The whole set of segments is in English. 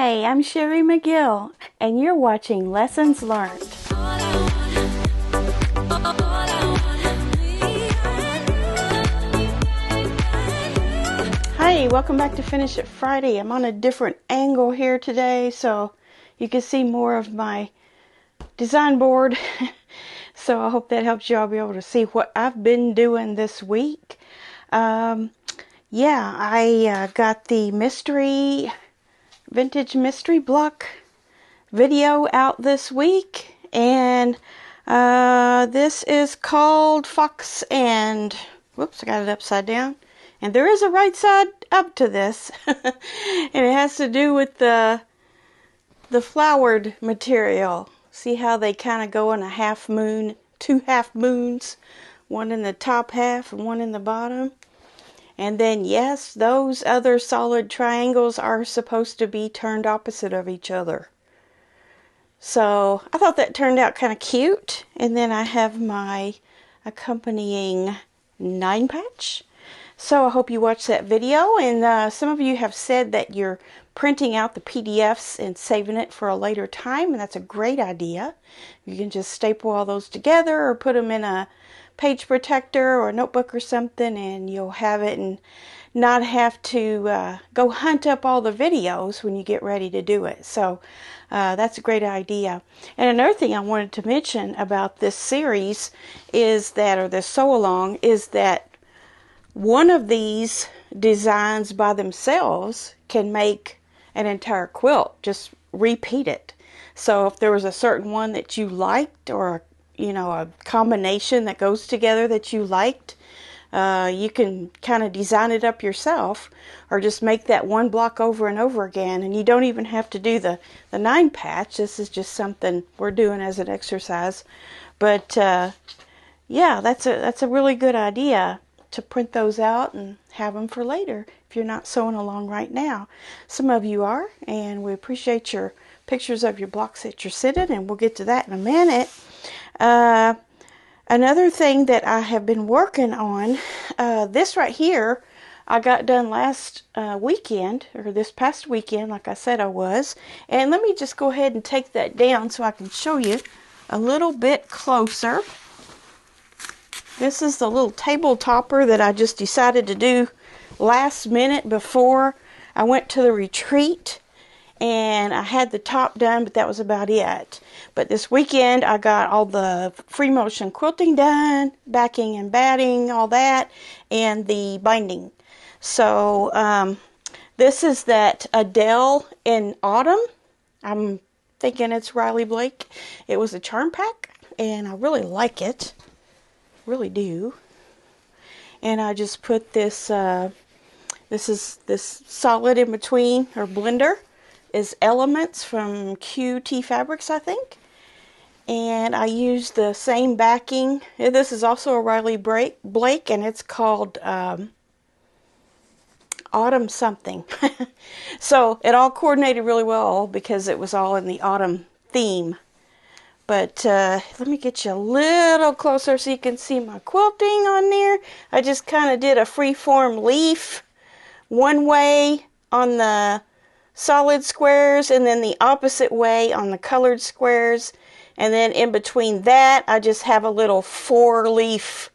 Hi, I'm Sherry McGill, and you're watching Lessons Learned. Hi, welcome back to Finish It Friday. I'm on a different angle here today, so you can see more of my design board. So I hope that helps you all be able to see what I've been doing this week. I got the vintage mystery block video out this week, and this is called Fox and whoops, I got it upside down, and there is a right side up to this. And it has to do with the flowered material. See how they kind of go in a half moon, two half moons, one in the top half and one in the bottom. And then, yes, those other solid triangles are supposed to be turned opposite of each other. So I thought that turned out kind of cute. And then I have my accompanying 9-patch. So I hope you watch that video. And some of you have said that you're printing out the PDFs and saving it for a later time. And that's a great idea. You can just staple all those together or put them in a page protector or a notebook or something, and you'll have it and not have to go hunt up all the videos when you get ready to do it. So that's a great idea. And another thing I wanted to mention about this series is that, or this sew along, is that one of these designs by themselves can make an entire quilt. Just repeat it. So if there was a certain one that you liked, or a combination that goes together that you liked, you can kind of design it up yourself, or just make that one block over and over again. And you don't even have to do the 9-patch. This is just something we're doing as an exercise. But yeah, that's a really good idea to print those out and have them for later if you're not sewing along right now. Some of you are, and we appreciate your pictures of your blocks that you're sitting, and we'll get to that in a minute. Another thing that I have been working on, this right here, I got done last weekend, or this past weekend, like I said I was. And let me just go ahead and take that down so I can show you a little bit closer. This is the little table topper that I just decided to do last minute before I went to the retreat. And I had the top done, but that was about it. But this weekend, I got all the free motion quilting done, backing and batting, all that, and the binding. So this is that Adele in Autumn. I'm thinking it's Riley Blake. It was a charm pack, and I really like it. Really do. And I just put this, this solid in between, or blender, is Elements from QT Fabrics, I think. And I used the same backing. This is also a Riley Blake, and it's called Autumn something. So it all coordinated really well because it was all in the autumn theme. But let me get you a little closer so you can see my quilting on there. I just kind of did a free-form leaf one way on the solid squares, and then the opposite way on the colored squares. And then in between that, I just have a little 4-leaf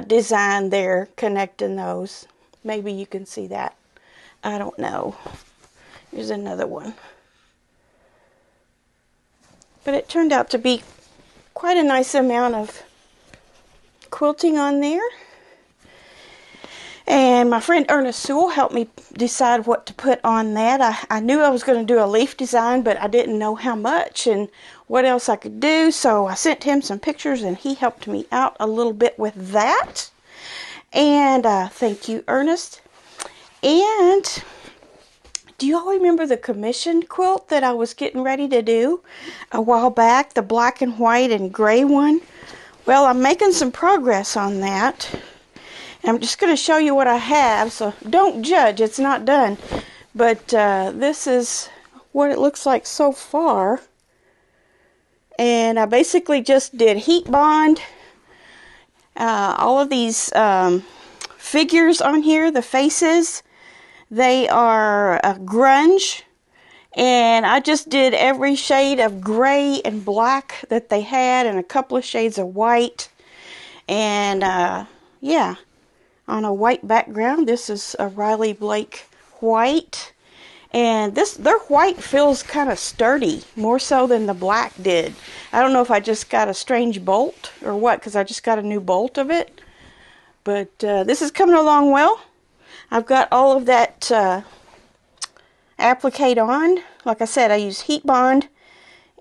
design there connecting those. Maybe you can see that. I don't know. Here's another one. But it turned out to be quite a nice amount of quilting on there. And my friend Ernest Sewell helped me decide what to put on that. I knew I was going to do a leaf design, but I didn't know how much and what else I could do. So I sent him some pictures, and he helped me out a little bit with that. And thank you, Ernest. And do you all remember the commissioned quilt that I was getting ready to do a while back? The black and white and gray one? Well, I'm making some progress on that. I'm just going to show you what I have, so don't judge, it's not done. But this is what it looks like so far. And I basically just did heat bond all of these figures on here, the faces. They are grunge, And I just did every shade of gray and black that they had, and a couple of shades of white. And yeah, on a white background. This is a Riley Blake white. And their white feels kind of sturdy, more so than the black did. I don't know if I just got a strange bolt or what, because I just got a new bolt of it. But this is coming along well. I've got all of that applique on. Like I said, I used heat bond,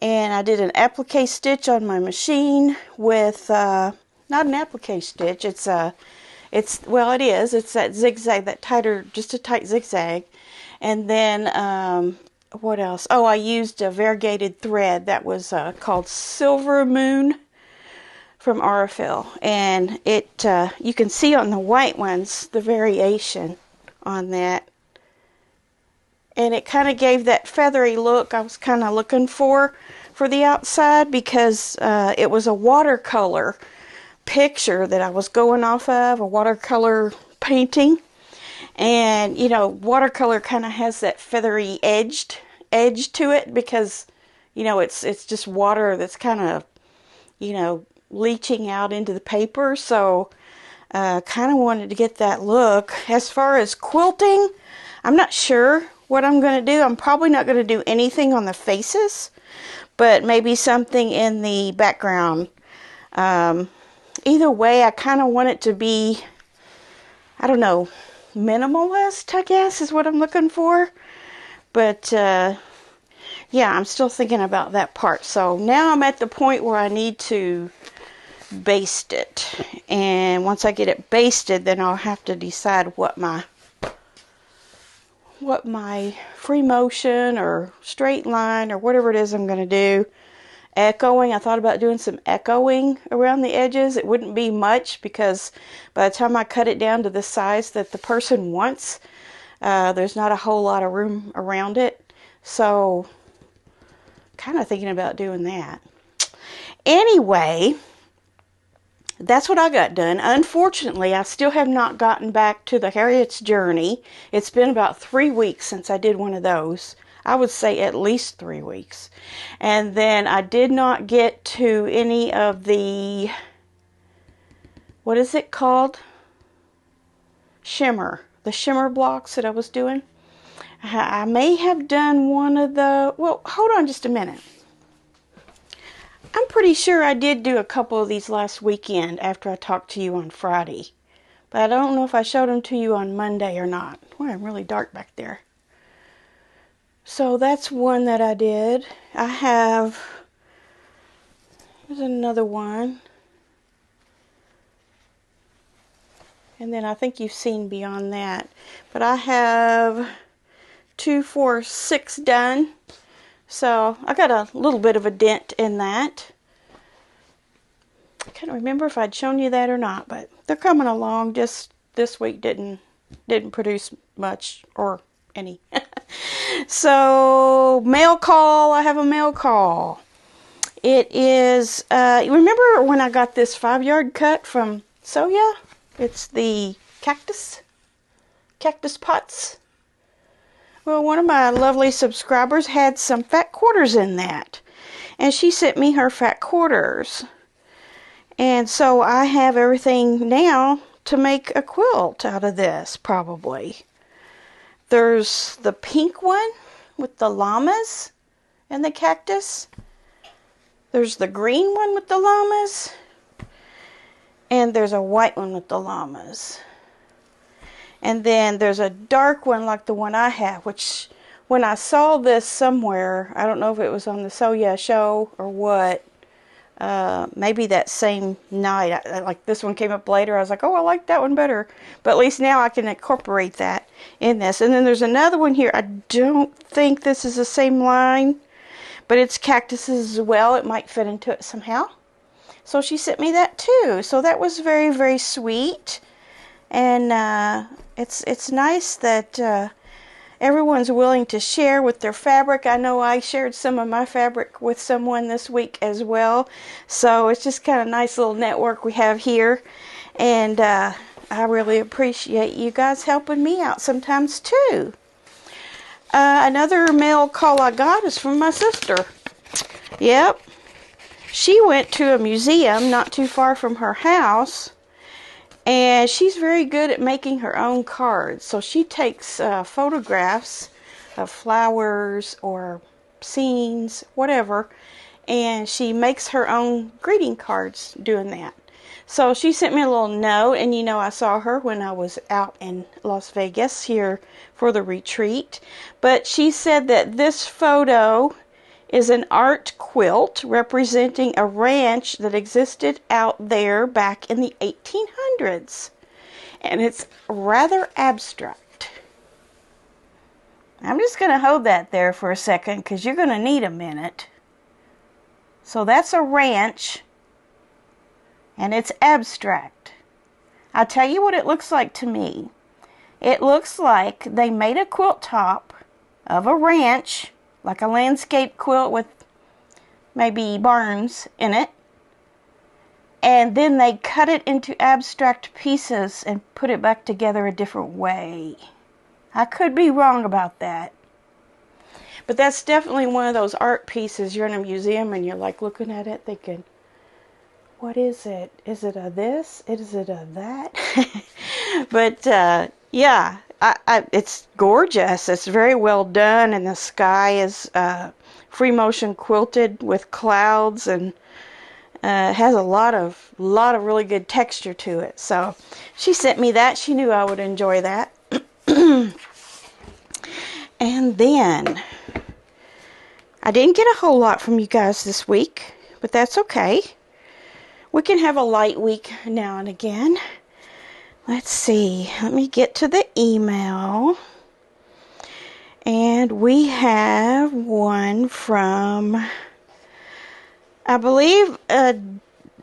and I did an applique stitch on my machine with not an applique stitch. It's well, it is. It's that zigzag, that tighter, just a tight zigzag. And then what else? Oh, I used a variegated thread that was called Silver Moon from Aurifil, and it you can see on the white ones the variation on that. And it kind of gave that feathery look I was kind of looking for the outside, because it was a watercolor picture that I was going off of, a watercolor painting. And, you know, watercolor kind of has that feathery edge to it, because, you know, it's just water that's kind of, you know, leaching out into the paper. So kind of wanted to get that look. As far as quilting, I'm not sure what I'm going to do. I'm probably not going to do anything on the faces, but maybe something in the background. Either way, I kind of want it to be, I don't know, minimalist, I guess, is what I'm looking for. But yeah, I'm still thinking about that part. So now I'm at the point where I need to baste it. And once I get it basted, then I'll have to decide what my free motion or straight line or whatever it is I'm going to do. Echoing, I thought about doing some echoing around the edges. It wouldn't be much, because by the time I cut it down to the size that the person wants, there's not a whole lot of room around it. So kind of thinking about doing that. Anyway, that's what I got done. Unfortunately, I still have not gotten back to the Harriet's Journey. It's been about 3 weeks since I did one of those. I would say at least 3 weeks. And then I did not get to any of the, what is it called? The shimmer blocks that I was doing. I may have done one of the, well, hold on just a minute. I'm pretty sure I did do a couple of these last weekend after I talked to you on Friday. But I don't know if I showed them to you on Monday or not. Boy, I'm really dark back there. So that's one that I did. I have, there's another one. And then I think you've seen beyond that. But I have 2, 4, 6 done. So I got a little bit of a dent in that. I can't remember if I'd shown you that or not, but they're coming along. Just this week didn't produce much or any. So mail call. I have a mail call. It is. Remember when I got this 5-yard cut from Soya? It's the cactus pots. Well, one of my lovely subscribers had some fat quarters in that, and she sent me her fat quarters. And so I have everything now to make a quilt out of this, probably. There's the pink one with the llamas and the cactus. There's the green one with the llamas. And there's a white one with the llamas. And then there's a dark one like the one I have, which when I saw this somewhere, I don't know if it was on the Soya show or what, maybe that same night, like this one came up later, I was like, oh, I like that one better. But at least now I can incorporate that in this. And then there's another one here. I don't think this is the same line, but it's cactuses as well. It might fit into it somehow. So she sent me that too. So that was very, very sweet. And it's nice that everyone's willing to share with their fabric. I know I shared some of my fabric with someone this week as well. So it's just kind of a nice little network we have here. And I really appreciate you guys helping me out sometimes too. Another mail call I got is from my sister. Yep. She went to a museum not too far from her house, and she's very good at making her own cards. So she takes photographs of flowers or scenes, whatever, and she makes her own greeting cards doing that. So she sent me a little note, and you know I saw her when I was out in Las Vegas here for the retreat. But she said that this photo is an art quilt representing a ranch that existed out there back in the 1800s. And it's rather abstract. I'm just going to hold that there for a second because you're going to need a minute. So that's a ranch, and it's abstract. I'll tell you what it looks like to me. It looks like they made a quilt top of a ranch, like a landscape quilt with maybe barns in it, and then they cut it into abstract pieces and put it back together a different way. I could be wrong about that. But that's definitely one of those art pieces. You're in a museum and you're like looking at it thinking, what is it? Is it a this? Is it a that? But yeah, it's gorgeous. It's very well done, and the sky is free motion quilted with clouds, and has a lot of really good texture to it. So she sent me that. She knew I would enjoy that. And then I didn't get a whole lot from you guys this week, but that's okay. We can have a light week now and again. Let's see. Let me get to the email. And we have one from, I believe,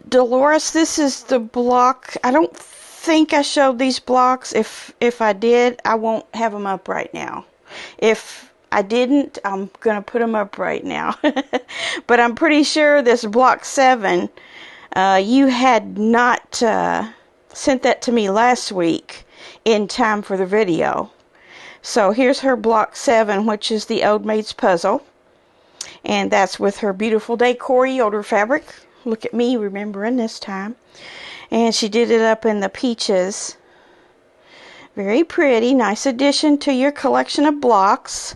Dolores. This is the block. I don't think I showed these blocks. If I did, I won't have them up right now. If I didn't, I'm going to put them up right now. But I'm pretty sure this block 7, you had not sent that to me last week in time for the video. So here's her block 7, which is the Old Maid's Puzzle. And that's with her beautiful decor yoder fabric. Look at me remembering this time. And she did it up in the peaches. Very pretty. Nice addition to your collection of blocks.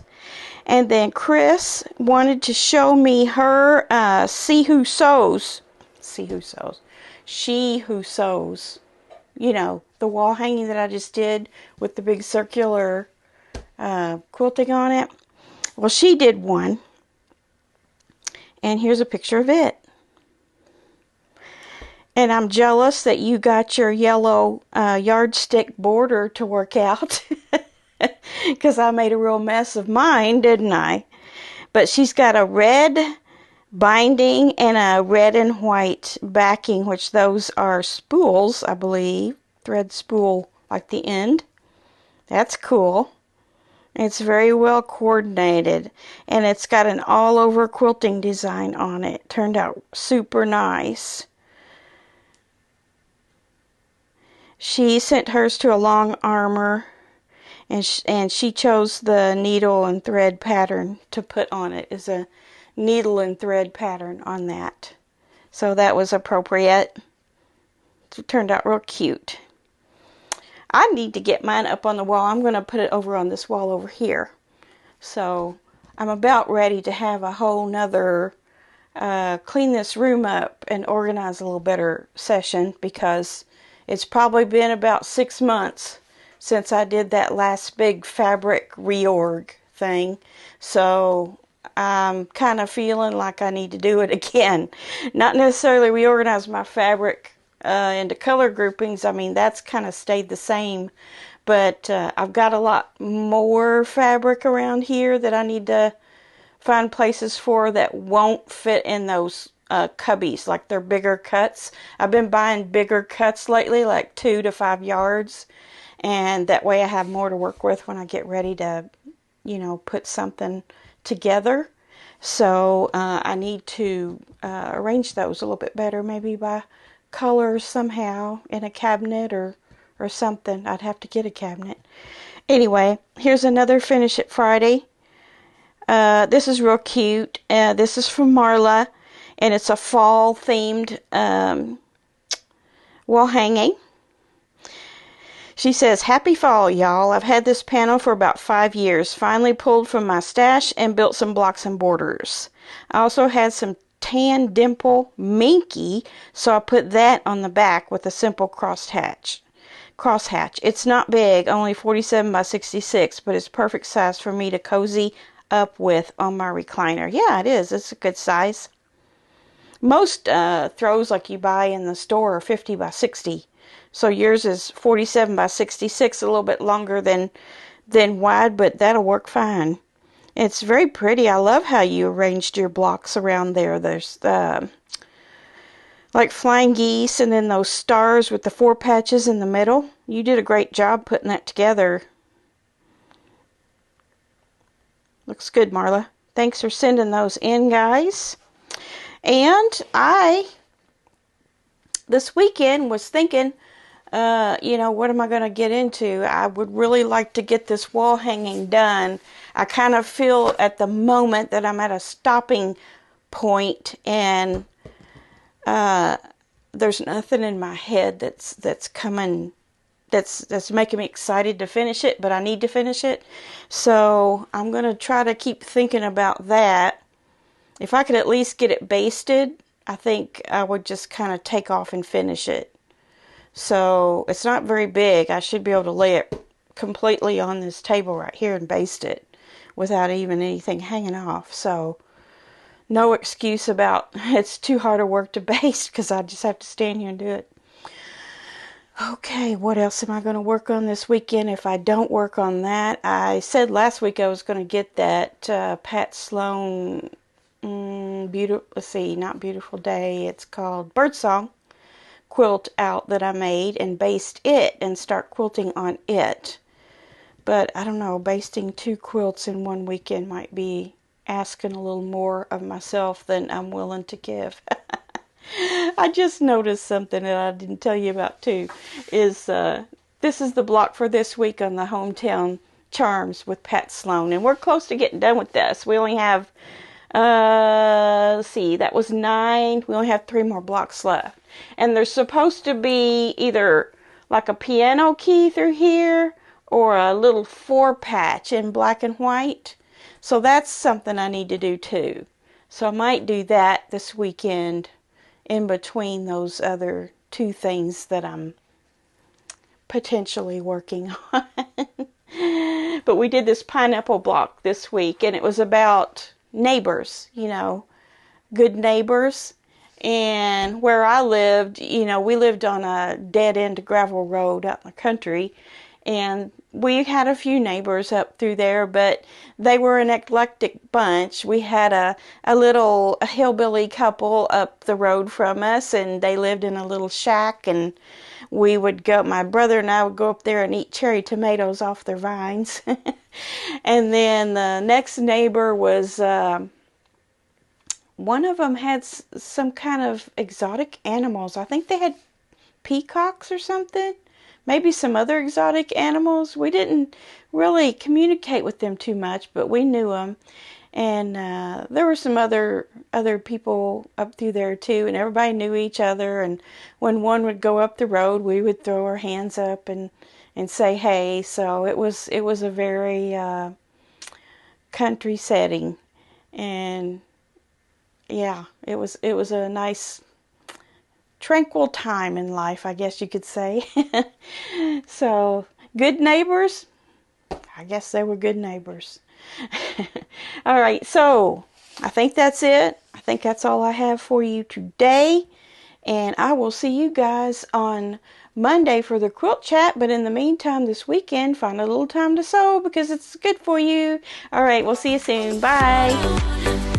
And then Chris wanted to show me her She Who Sews. You know, the wall hanging that I just did with the big circular quilting on it. Well, she did one. And here's a picture of it. And I'm jealous that you got your yellow yardstick border to work out. Because I made a real mess of mine, didn't I? But she's got a red binding and a red and white backing, which those are spools, I believe. Thread spool, like the end. That's cool. It's very well coordinated. And it's got an all-over quilting design on it. Turned out super nice. She sent hers to a long armor. And she chose the needle and thread pattern to put on it. Is a needle and thread pattern on that. So that was appropriate. It turned out real cute. I need to get mine up on the wall. I'm going to put it over on this wall over here. So I'm about ready to have a whole nother clean this room up and organize a little better session, because it's probably been about 6 months since I did that last big fabric reorg thing. So I'm kind of feeling like I need to do it again. Not necessarily reorganize my fabric into color groupings. I mean, that's kind of stayed the same. But I've got a lot more fabric around here that I need to find places for that won't fit in those cubbies, like they're bigger cuts. I've been buying bigger cuts lately, like 2 to 5 yards. And that way I have more to work with when I get ready to, you know, put something together. So I need to arrange those a little bit better, maybe by colors somehow in a cabinet or something. I'd have to get a cabinet. Anyway, here's another Finish It Friday This is real cute. This is from Marla, and it's a fall themed wall hanging. She says, "Happy fall, y'all. I've had this panel for about 5 years. Finally pulled from my stash and built some blocks and borders. I also had some tan dimple minky, so I put that on the back with a simple crosshatch. It's not big, only 47 by 66, but it's perfect size for me to cozy up with on my recliner." Yeah, it is. It's a good size. Most throws like you buy in the store are 50 by 60. So yours is 47 by 66, a little bit longer than wide, but that'll work fine. It's very pretty. I love how you arranged your blocks around there. There's like flying geese and then those stars with the 4 patches in the middle. You did a great job putting that together. Looks good, Marla. Thanks for sending those in, guys. And I, this weekend, was thinking, what am I going to get into? I would really like to get this wall hanging done. I kind of feel at the moment that I'm at a stopping point, and there's nothing in my head that's coming, that's making me excited to finish it, but I need to finish it. So I'm going to try to keep thinking about that. If I could at least get it basted, I think I would just kind of take off and finish it. So it's not very big. I should be able to lay it completely on this table right here and baste it without even anything hanging off. So no excuse about it's too hard of work to baste, because I just have to stand here and do it. Okay, what else am I going to work on this weekend? If I don't work on that, I said last week I was going to get that Pat Sloan not Beautiful Day. It's called Birdsong quilt out that I made and baste it and start quilting on it. But I don't know, basting 2 quilts in one weekend might be asking a little more of myself than I'm willing to give. I just noticed something that I didn't tell you about too. This is the block for this week on the Hometown Charms with Pat Sloan, and we're close to getting done with this. We only have let's see, that was 9. We only have 3 more blocks left. And there's supposed to be either like a piano key through here or a little 4 patch in black and white. So that's something I need to do too. So I might do that this weekend in between those other 2 things that I'm potentially working on. But we did this pineapple block this week, and it was about neighbors, good neighbors. And where I lived, we lived on a dead-end gravel road out in the country, and we had a few neighbors up through there, but they were an eclectic bunch. We had a little hillbilly couple up the road from us, and they lived in a little shack, and we would go, my brother and I would go up there and eat cherry tomatoes off their vines. And then the next neighbor was, one of them had some kind of exotic animals. I think they had peacocks or something. Maybe some other exotic animals. We didn't really communicate with them too much, but we knew them. And there were some other people up through there too, and everybody knew each other. And when one would go up the road, we would throw our hands up and say hey. So it was a very country setting, and yeah, it was a nice tranquil time in life, I guess you could say. So good neighbors. I guess they were good neighbors. All right, so I think that's it. I think that's all I have for you today. And I will see you guys on Monday for the quilt chat. But in the meantime, this weekend, find a little time to sew because it's good for you. All right, we'll see you soon. Bye.